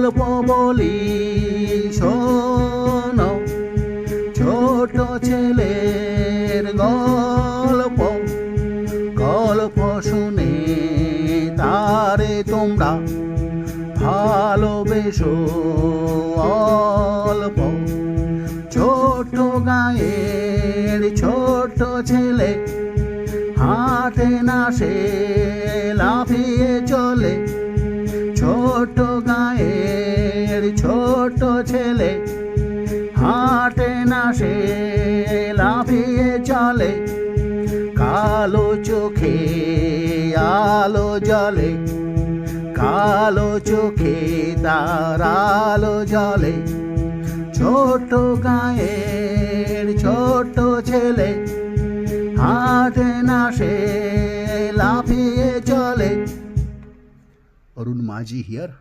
গল্প বলি শোনো, ছোট ছেলের গল্প। গল্প শুনে তারে তোমরা ভালোবেসো অল্প। ছোট গায়ের ছোট ছেলে, হাঁটে না সে লাফিয়ে চলে। ছোট গায়ের ছোট ছেলে, হাঁটে না সে লাফিয়ে চলে। কালো চোখে আলো জ্বলে, কালো চোখে তার আলো জ্বলে। ছোট গায়ের ছোট ছেলে, হাঁটে না সে লাফিয়ে চলে। অরুণ মাঝি হিয়ার।